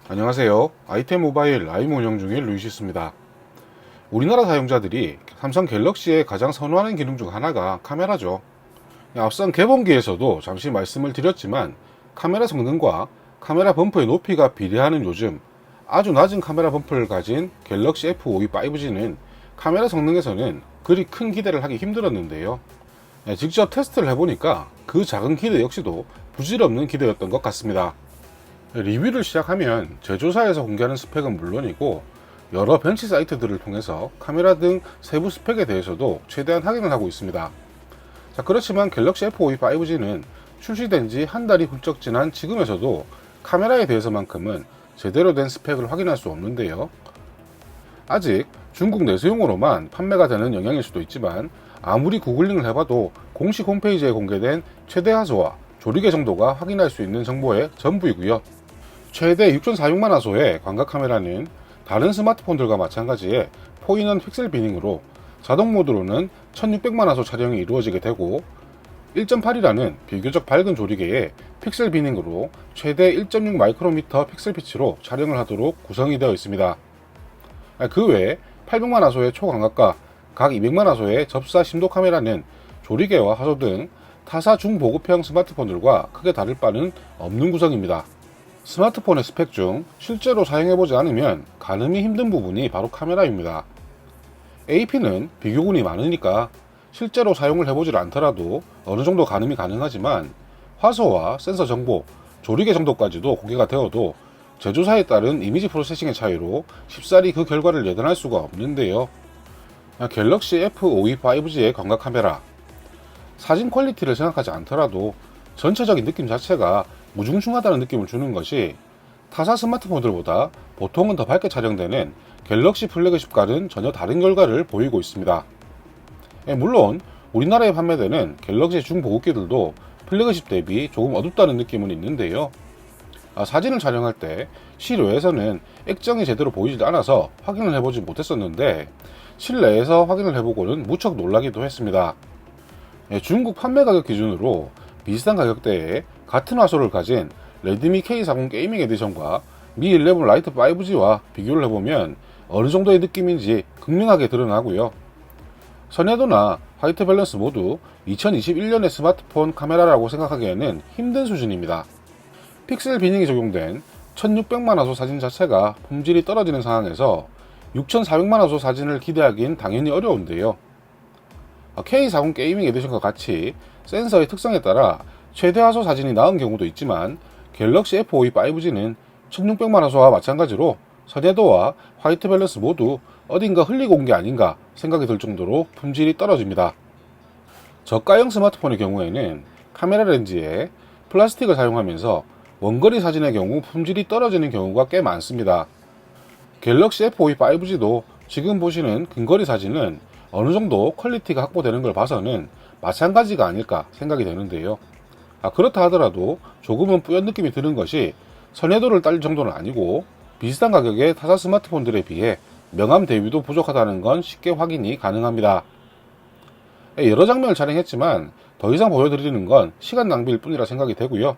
안녕하세요. 아이템 모바일 라이브 운영 중인 루이시스입니다. 우리나라 사용자들이 삼성 갤럭시의 가장 선호하는 기능 중 하나가 카메라죠. 앞선 개봉기에서도 잠시 말씀을 드렸지만 카메라 성능과 카메라 범퍼의 높이가 비례하는 요즘 아주 낮은 카메라 범퍼를 가진 갤럭시 F52 5G는 카메라 성능에서는 그리 큰 기대를 하기 힘들었는데요. 직접 테스트를 해보니까 그 작은 기대 역시도 부질없는 기대였던 것 같습니다. 리뷰를 시작하면 제조사에서 공개하는 스펙은 물론이고 여러 벤치 사이트들을 통해서 카메라 등 세부 스펙에 대해서도 최대한 확인을 하고 있습니다. 그렇지만 갤럭시 F52 5G는 출시된 지 한 달이 훌쩍 지난 지금에서도 카메라에 대해서만큼은 제대로 된 스펙을 확인할 수 없는데요. 아직 중국 내수용으로만 판매가 되는 영향일 수도 있지만 아무리 구글링을 해봐도 공식 홈페이지에 공개된 최대 화소와 조리개 정도가 확인할 수 있는 정보의 전부이고요. 최대 6,400만 화소의 광각 카메라는 다른 스마트폰들과 마찬가지에 4인원 픽셀 비닝으로 자동 모드로는 1600만 화소 촬영이 이루어지게 되고 1.8이라는 비교적 밝은 조리개에 픽셀 비닝으로 최대 1.6 마이크로미터 픽셀 피치로 촬영을 하도록 구성이 되어 있습니다. 그 외에 800만 화소의 초광각과 각 200만 화소의 접사 심도 카메라는 조리개와 화소 등 타사 중보급형 스마트폰들과 크게 다를 바는 없는 구성입니다. 스마트폰의 스펙 중 실제로 사용해보지 않으면 가늠이 힘든 부분이 바로 카메라입니다. AP는 비교군이 많으니까 실제로 사용을 해보질 않더라도 어느 정도 가늠이 가능하지만 화소와 센서 정보, 조리개 정도까지도 공개가 되어도 제조사에 따른 이미지 프로세싱의 차이로 쉽사리 그 결과를 예단할 수가 없는데요. 갤럭시 F52 5G의 광각 카메라, 사진 퀄리티를 생각하지 않더라도 전체적인 느낌 자체가 무중충하다는 느낌을 주는 것이 타사 스마트폰들보다 보통은 더 밝게 촬영되는 갤럭시 플래그십과는 전혀 다른 결과를 보이고 있습니다. 물론 우리나라에 판매되는 갤럭시 중보급기들도 플래그십 대비 조금 어둡다는 느낌은 있는데요. 사진을 촬영할 때 실외에서는 액정이 제대로 보이지 않아서 확인을 해보지 못했었는데 실내에서 확인을 해보고는 무척 놀라기도 했습니다. 중국 판매 가격 기준으로 비슷한 가격대에 같은 화소를 가진 레드미 K40 게이밍 에디션과 미 11 라이트 5G와 비교를 해보면 어느 정도의 느낌인지 극명하게 드러나고요. 선야도나 화이트 밸런스 모두 2021년의 스마트폰 카메라라고 생각하기에는 힘든 수준입니다. 픽셀 비닝이 적용된 1600만 화소 사진 자체가 품질이 떨어지는 상황에서 6400만 화소 사진을 기대하긴 당연히 어려운데요. K40 게이밍 에디션과 같이 센서의 특성에 따라 최대 화소 사진이 나은 경우도 있지만 갤럭시 F52 5G는 1600만 화소와 마찬가지로 선야도와 화이트 밸런스 모두 어딘가 흘리고 온 게 아닌가 생각이 들 정도로 품질이 떨어집니다. 저가형 스마트폰의 경우에는 카메라 렌즈에 플라스틱을 사용하면서 원거리 사진의 경우 품질이 떨어지는 경우가 꽤 많습니다. 갤럭시 F52 5G도 지금 보시는 근거리 사진은 어느 정도 퀄리티가 확보되는 걸 봐서는 마찬가지가 아닐까 생각이 되는데요. 그렇다 하더라도 조금은 뿌연 느낌이 드는 것이 선회도를 딸릴 정도는 아니고 비슷한 가격의 타사 스마트폰들에 비해 명암 대비도 부족하다는 건 쉽게 확인이 가능합니다. 여러 장면을 촬영했지만 더 이상 보여드리는 건 시간 낭비일 뿐이라 생각이 되고요.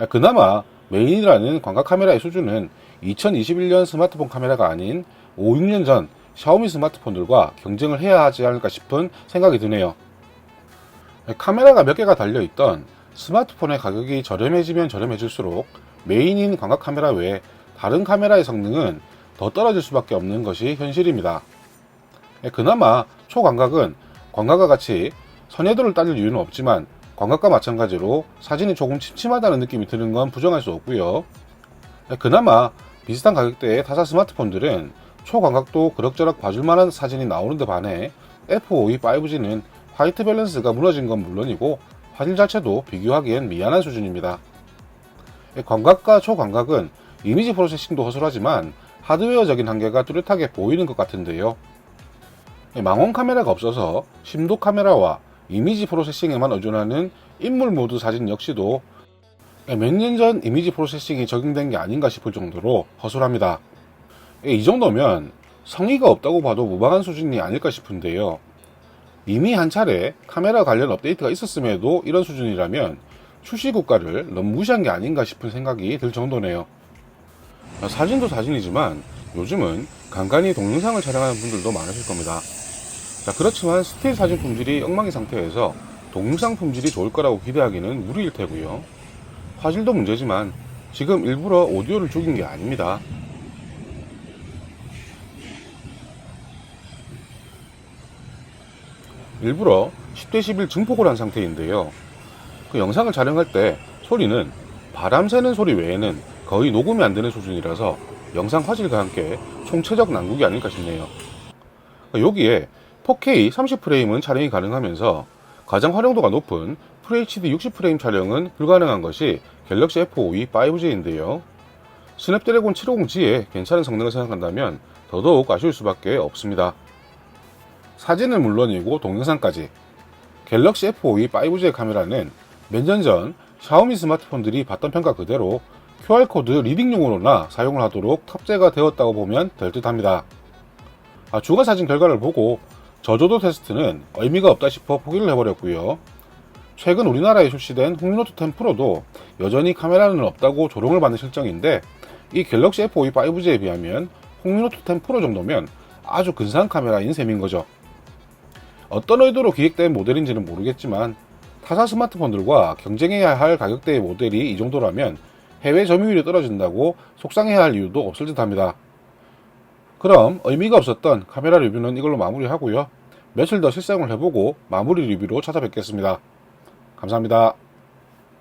그나마 메인이라는 광각 카메라의 수준은 2021년 스마트폰 카메라가 아닌 5, 6년 전 샤오미 스마트폰들과 경쟁을 해야 하지 않을까 싶은 생각이 드네요. 카메라가 몇 개가 달려있던 스마트폰의 가격이 저렴해지면 저렴해질수록 메인인 광각 카메라 외에 다른 카메라의 성능은 더 떨어질 수밖에 없는 것이 현실입니다. 그나마 초광각은 광각과 같이 선회도를 따질 이유는 없지만 광각과 마찬가지로 사진이 조금 침침하다는 느낌이 드는 건 부정할 수 없고요. 그나마 비슷한 가격대의 타사 스마트폰들은 초광각도 그럭저럭 봐줄만한 사진이 나오는 데 반해 F52 5G는 화이트 밸런스가 무너진 건 물론이고 화질 자체도 비교하기엔 미안한 수준입니다. 광각과 초광각은 이미지 프로세싱도 허술하지만 하드웨어적인 한계가 뚜렷하게 보이는 것 같은데요. 망원 카메라가 없어서 심도 카메라와 이미지 프로세싱에만 의존하는 인물 모드 사진 역시도 몇 년 전 이미지 프로세싱이 적용된 게 아닌가 싶을 정도로 허술합니다. 이 정도면 성의가 없다고 봐도 무방한 수준이 아닐까 싶은데요. 이미 한 차례 카메라 관련 업데이트가 있었음에도 이런 수준이라면 출시 국가를 너무 무시한 게 아닌가 싶은 생각이 들 정도네요. 사진도 사진이지만 요즘은 간간히 동영상을 촬영하는 분들도 많으실 겁니다. 자, 그렇지만 스틸 사진 품질이 엉망인 상태에서 동영상 품질이 좋을 거라고 기대하기는 무리일 테고요. 화질도 문제지만 지금 일부러 오디오를 죽인 게 아닙니다. 일부러 10대 11 증폭을 한 상태인데요. 그 영상을 촬영할 때 소리는 바람 새는 소리 외에는 거의 녹음이 안 되는 수준이라서 영상 화질과 함께 총체적 난국이 아닐까 싶네요. 여기에 4K 30프레임은 촬영이 가능하면서 가장 활용도가 높은 FHD 60프레임 촬영은 불가능한 것이 갤럭시 F52 5G인데요. 스냅드래곤 750G의 괜찮은 성능을 생각한다면 더더욱 아쉬울 수밖에 없습니다. 사진은 물론이고 동영상까지 갤럭시 F52 5G의 카메라는 몇 년 전 샤오미 스마트폰들이 받던 평가 그대로 QR코드 리딩용으로나 사용을 하도록 탑재가 되었다고 보면 될 듯 합니다. 주가 사진 결과를 보고 저조도 테스트는 의미가 없다 싶어 포기를 해버렸고요. 최근 우리나라에 출시된 홍미노트 10 프로도 여전히 카메라는 없다고 조롱을 받는 실정인데, 이 갤럭시 F52 5G에 비하면 홍미노트 10 프로 정도면 아주 근사한 카메라인 셈인 거죠. 어떤 의도로 기획된 모델인지는 모르겠지만 타사 스마트폰들과 경쟁해야 할 가격대의 모델이 이 정도라면 해외 점유율이 떨어진다고 속상해야 할 이유도 없을 듯 합니다. 그럼 의미가 없었던 카메라 리뷰는 이걸로 마무리하고요. 며칠 더 실사용을 해보고 마무리 리뷰로 찾아뵙겠습니다. 감사합니다.